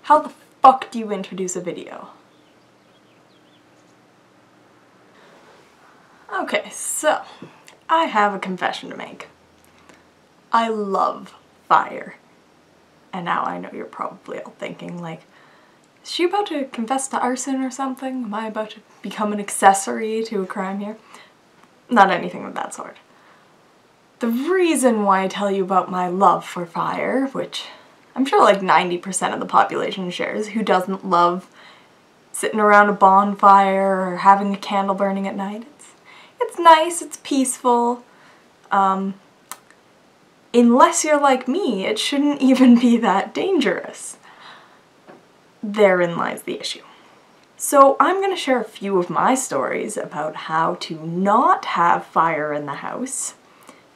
How the fuck do you introduce a video? Okay, so I have a confession to make. I love fire. And now I know you're probably all thinking, like, is she about to confess to arson or something? Am I about to become an accessory to a crime here? Not anything of that sort. The reason why I tell you about my love for fire, which I'm sure like 90% of the population shares, who doesn't love sitting around a bonfire or having a candle burning at night? It's nice, it's peaceful. Unless you're like me, it shouldn't even be that dangerous. Therein lies the issue. So I'm going to share a few of my stories about how to not have fire in the house,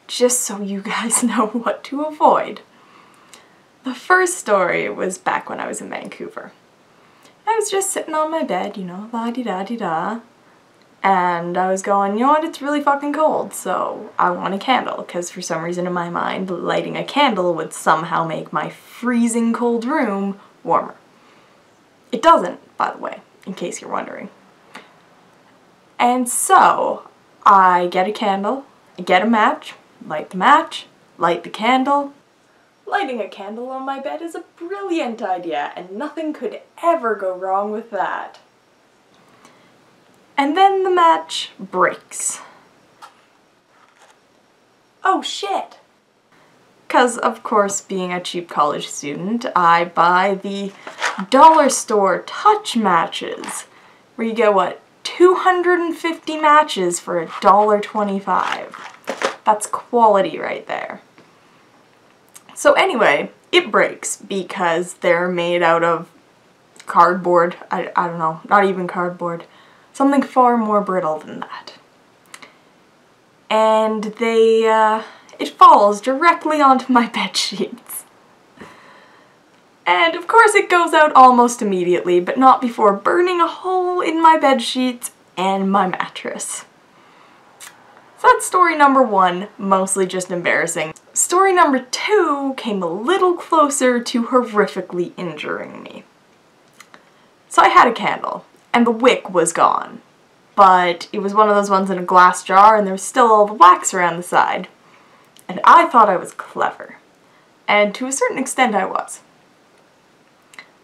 just so you guys know what to avoid. The first story was back when I was in Vancouver. I was just sitting on my bed, you know, la-di-da-di-da, and I was going, you know what, it's really fucking cold, so I want a candle, because for some reason in my mind, lighting a candle would somehow make my freezing cold room warmer. It doesn't, by the way, in case you're wondering. And so, I get a candle, I get a match, light the candle. Lighting a candle on my bed is a brilliant idea, and nothing could ever go wrong with that. And then the match breaks. Oh shit! 'Cause, of course, being a cheap college student, I buy the dollar store touch matches, where you get, what, 250 matches for $1.25. That's quality right there. So anyway, it breaks because they're made out of cardboard. I don't know, not even cardboard. Something far more brittle than that. And it falls directly onto my bed sheets. And of course it goes out almost immediately, but not before burning a hole in my bed sheets and my mattress. So that's story number one, mostly just embarrassing. Story number two came a little closer to horrifically injuring me. So I had a candle, and the wick was gone. But it was one of those ones in a glass jar, and there was still all the wax around the side. And I thought I was clever. And to a certain extent I was.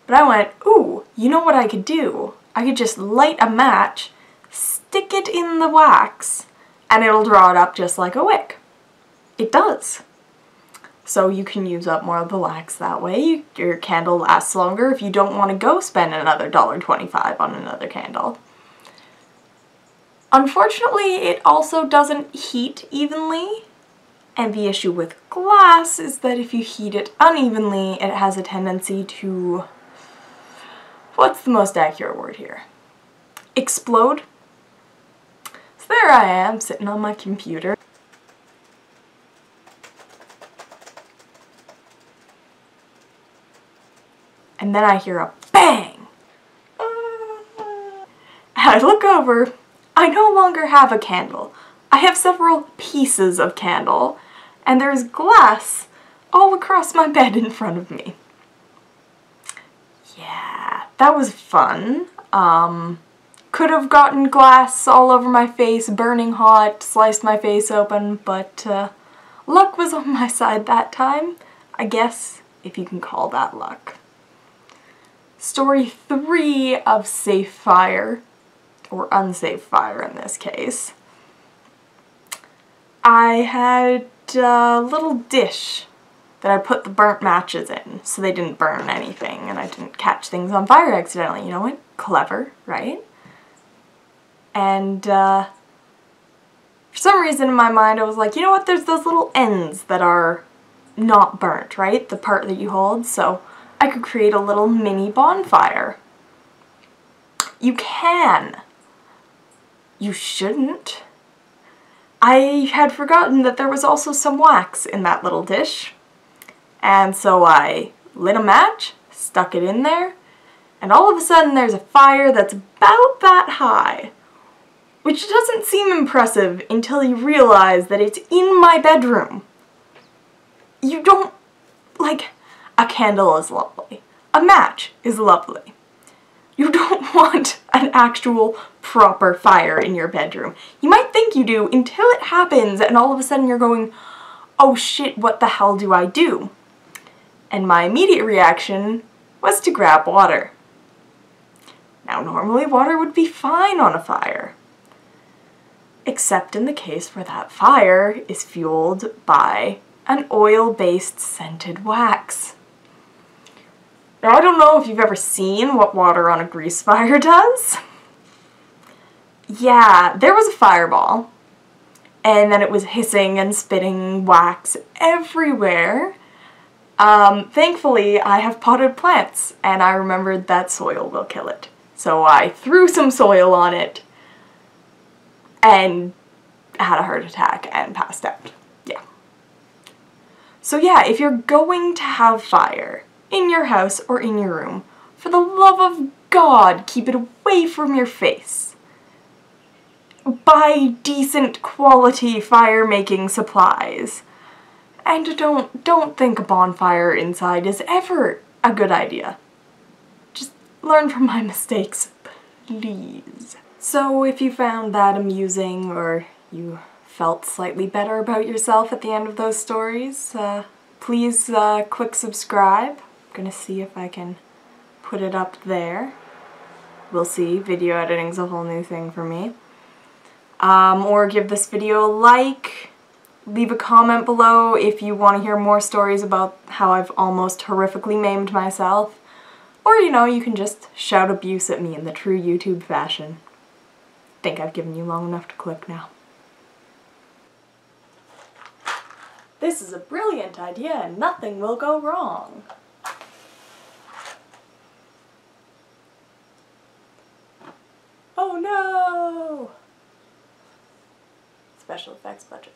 But I went, ooh, you know what I could do? I could just light a match, stick it in the wax, and it'll draw it up just like a wick. It does. So you can use up more of the wax that way. Your candle lasts longer if you don't want to go spend another $1.25 on another candle. Unfortunately, it also doesn't heat evenly. And the issue with glass is that if you heat it unevenly, it has a tendency to... what's the most accurate word here? Explode. So there I am, sitting on my computer. And then I hear a bang! I look over. I no longer have a candle. I have several pieces of candle, and there's glass all across my bed in front of me. Yeah, that was fun. Could have gotten glass all over my face, burning hot, sliced my face open, but luck was on my side that time, I guess, if you can call that luck. Story three of safe fire, or unsafe fire in this case. I had a little dish that I put the burnt matches in, so they didn't burn anything and I didn't catch things on fire accidentally. You know what? Clever, right? And for some reason in my mind I was like, you know what? There's those little ends that are not burnt, right? The part that you hold, so I could create a little mini bonfire. You can. You shouldn't. I had forgotten that there was also some wax in that little dish. And so I lit a match, stuck it in there, and all of a sudden there's a fire that's about that high. Which doesn't seem impressive until you realize that it's in my bedroom. You don't, like, a candle is lovely. A match is lovely. You don't want an actual proper fire in your bedroom. You might think you do until it happens and all of a sudden you're going, oh shit, what the hell do I do? And my immediate reaction was to grab water. Now normally water would be fine on a fire, except in the case where that fire is fueled by an oil-based scented wax. Now I don't know if you've ever seen what water on a grease fire does. Yeah, there was a fireball, and then it was hissing and spitting wax everywhere. Thankfully I have potted plants, and I remembered that soil will kill it. So I threw some soil on it and had a heart attack and passed out. Yeah. So yeah, if you're going to have fire in your house or in your room, for the love of God, keep it away from your face. Buy decent quality fire-making supplies. And don't think a bonfire inside is ever a good idea. Just learn from my mistakes, please. So if you found that amusing or you felt slightly better about yourself at the end of those stories, please click subscribe. I'm gonna see if I can put it up there. We'll see, video editing's a whole new thing for me. Or give this video a like. Leave a comment below if you want to hear more stories about how I've almost horrifically maimed myself. Or, you know, you can just shout abuse at me in the true YouTube fashion. I think I've given you long enough to click now. This is a brilliant idea and nothing will go wrong. Oh no! Special effects budget.